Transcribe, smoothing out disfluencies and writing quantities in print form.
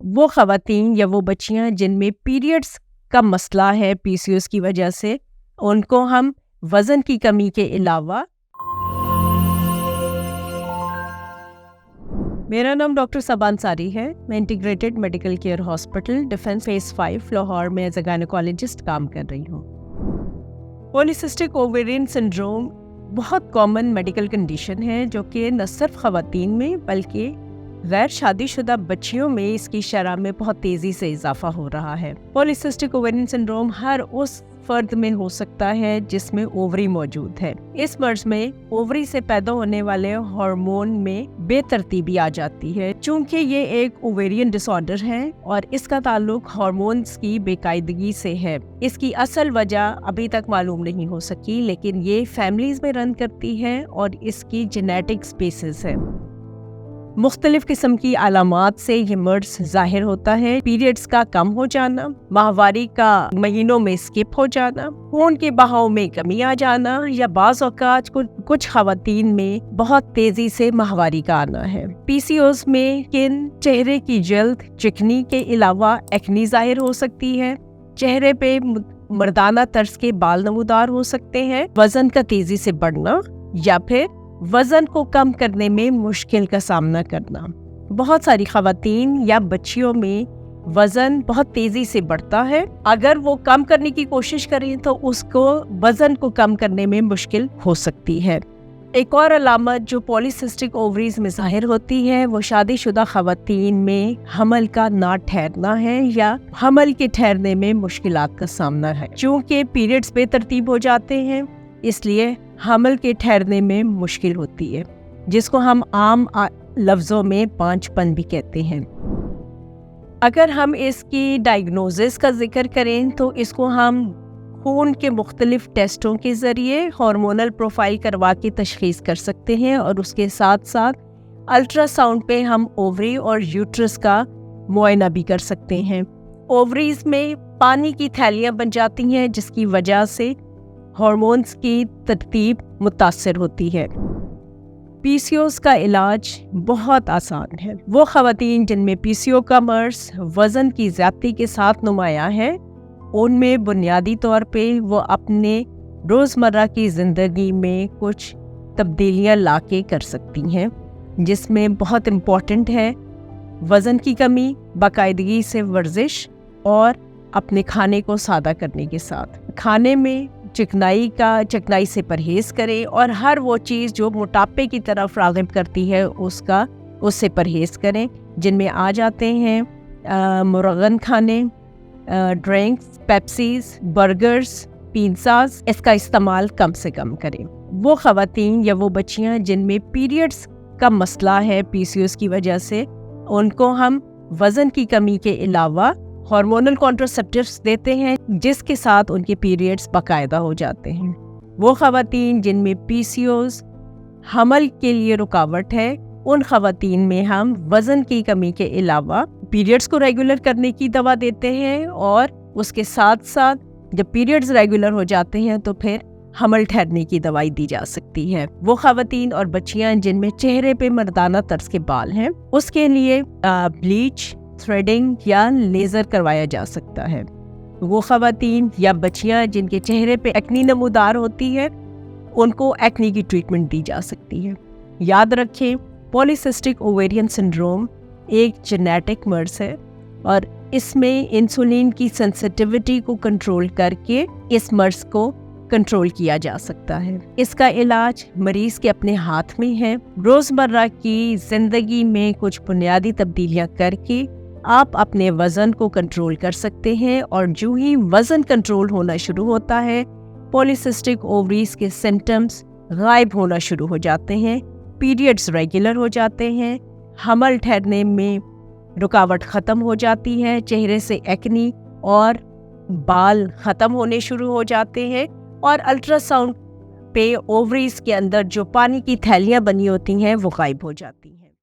وہ خواتین یا وہ بچیاں جن میں پیریڈز کا مسئلہ ہے PCOS کی وجہ سے، ان کو ہم وزن کی کمی کے علاوہ میرا نام ڈاکٹر صبا انصاری ہے. میں integrated medical care hospital defence phase 5 Lahore میں ایز اے گائنیکالوجسٹ کام کر رہی ہوں. پولیسسٹک اوویرین سنڈروم بہت کامن میڈیکل کنڈیشن ہے جو کہ نہ صرف خواتین میں بلکہ غیر شادی شدہ بچیوں میں اس کی شرح میں بہت تیزی سے اضافہ ہو رہا ہے. پولیسسٹک اوویرین سنڈروم ہر اس فرد میں ہو سکتا ہے جس میں اووری موجود ہے. اس مرض میں اووری سے پیدا ہونے والے ہارمون میں بے ترتیبی آ جاتی ہے. چونکہ یہ ایک اوویرین ڈس آرڈر ہے اور اس کا تعلق ہارمونز کی بے قاعدگی سے ہے. اس کی اصل وجہ ابھی تک معلوم نہیں ہو سکی، لیکن یہ فیملیز میں رن کرتی ہے اور اس کی جینیٹک سپیسز ہے. مختلف قسم کی علامات سے یہ مرض ظاہر ہوتا ہے. پیریڈز کا کم ہو جانا، ماہواری کا مہینوں میں اسکپ ہو جانا، خون کے بہاؤ میں کمی آ جانا، یا بعض اوقات کچھ خواتین میں بہت تیزی سے ماہواری کا آنا ہے. PCOS میں اسکن، چہرے کی جلد چکنی کے علاوہ ایکنی ظاہر ہو سکتی ہے. چہرے پہ مردانہ طرز کے بال نمودار ہو سکتے ہیں. وزن کا تیزی سے بڑھنا یا پھر وزن کو کم کرنے میں مشکل کا سامنا کرنا. بہت ساری خواتین یا بچیوں میں وزن بہت تیزی سے بڑھتا ہے. اگر وہ کم کرنے کی کوشش کریں تو اس کو وزن کو کم کرنے میں مشکل ہو سکتی ہے. ایک اور علامت جو پولیسسٹک اووریز میں ظاہر ہوتی ہے وہ شادی شدہ خواتین میں حمل کا نہ ٹھہرنا ہے یا حمل کے ٹھہرنے میں مشکلات کا سامنا ہے. چونکہ پیریڈز بے ترتیب ہو جاتے ہیں اس لیے حمل کے ٹھہرنے میں مشکل ہوتی ہے، جس کو ہم عام لفظوں میں پانچ پن بھی کہتے ہیں. اگر ہم اس کی ڈائگنوزس کا ذکر کریں تو اس کو ہم خون کے مختلف ٹیسٹوں کے ذریعے ہارمونل پروفائل کروا کے تشخیص کر سکتے ہیں، اور اس کے ساتھ ساتھ الٹرا ساؤنڈ پہ ہم اووری اور یوٹرس کا معائنہ بھی کر سکتے ہیں. اووریز میں پانی کی تھیلیاں بن جاتی ہیں جس کی وجہ سے ہارمونز کی ترتیب متاثر ہوتی ہے. PCOS کا علاج بہت آسان ہے. وہ خواتین جن میں PCO کا مرض وزن کی زیادتی کے ساتھ نمایاں ہے، ان میں بنیادی طور پہ وہ اپنے روزمرہ کی زندگی میں کچھ تبدیلیاں لا کے کر سکتی ہیں، جس میں بہت امپورٹنٹ ہے وزن کی کمی، باقاعدگی سے ورزش اور اپنے کھانے کو سادہ کرنے کے ساتھ. کھانے میں چکنائی سے پرہیز کریں اور ہر وہ چیز جو موٹاپے کی طرف راغب کرتی ہے اس سے پرہیز کریں، جن میں آ جاتے ہیں مرغن کھانے، ڈرنکس، پیپسیز، برگرز، پیزاز. اس کا استعمال کم سے کم کریں. وہ خواتین یا وہ بچیاں جن میں پیریڈز کا مسئلہ ہے PCOS کی وجہ سے، ان کو ہم وزن کی کمی کے علاوہ ہارمونل کانٹراسیپٹیوز دیتے ہیں جس کے ساتھ ان کے پیریڈز باقاعدہ ہو جاتے ہیں. وہ خواتین جن میں PCOS حمل کے لیے رکاوٹ ہے، ان خواتین میں ہم وزن کی کمی کے علاوہ پیریڈز کو ریگولر کرنے کی دوا دیتے ہیں، اور اس کے ساتھ ساتھ جب پیریڈز ریگولر ہو جاتے ہیں تو پھر حمل ٹھہرنے کی دوائی دی جا سکتی ہے. وہ خواتین اور بچیاں جن میں چہرے پہ مردانہ طرز کے بال ہیں، اس کے لیے بلیچ، تھریڈنگ یا لیزر کروایا جا سکتا ہے. وہ خواتین یا بچیاں جن کے چہرے پہ ایکنی نمودار ہوتی ہے، ان کو ایکنی کی ٹریٹمنٹ دی جا سکتی ہے. یاد رکھیں، پولیسسٹک اوویرین سنڈروم ایک جینیٹک مرض ہے اور اس میں انسولین کی سینسٹیوٹی کو کنٹرول کر کے اس مرض کو کنٹرول کیا جا سکتا ہے. اس کا علاج مریض کے اپنے ہاتھ میں ہے. روزمرہ کی زندگی میں کچھ بنیادی تبدیلیاں کر کے آپ اپنے وزن کو کنٹرول کر سکتے ہیں، اور جو ہی وزن کنٹرول ہونا شروع ہوتا ہے پولیسسٹک اووریز کے سمٹمز غائب ہونا شروع ہو جاتے ہیں. پیریڈز ریگولر ہو جاتے ہیں، حمل ٹھہرنے میں رکاوٹ ختم ہو جاتی ہے، چہرے سے ایکنی اور بال ختم ہونے شروع ہو جاتے ہیں، اور الٹرا ساؤنڈ پہ اووریز کے اندر جو پانی کی تھیلیاں بنی ہوتی ہیں وہ غائب ہو جاتی ہیں.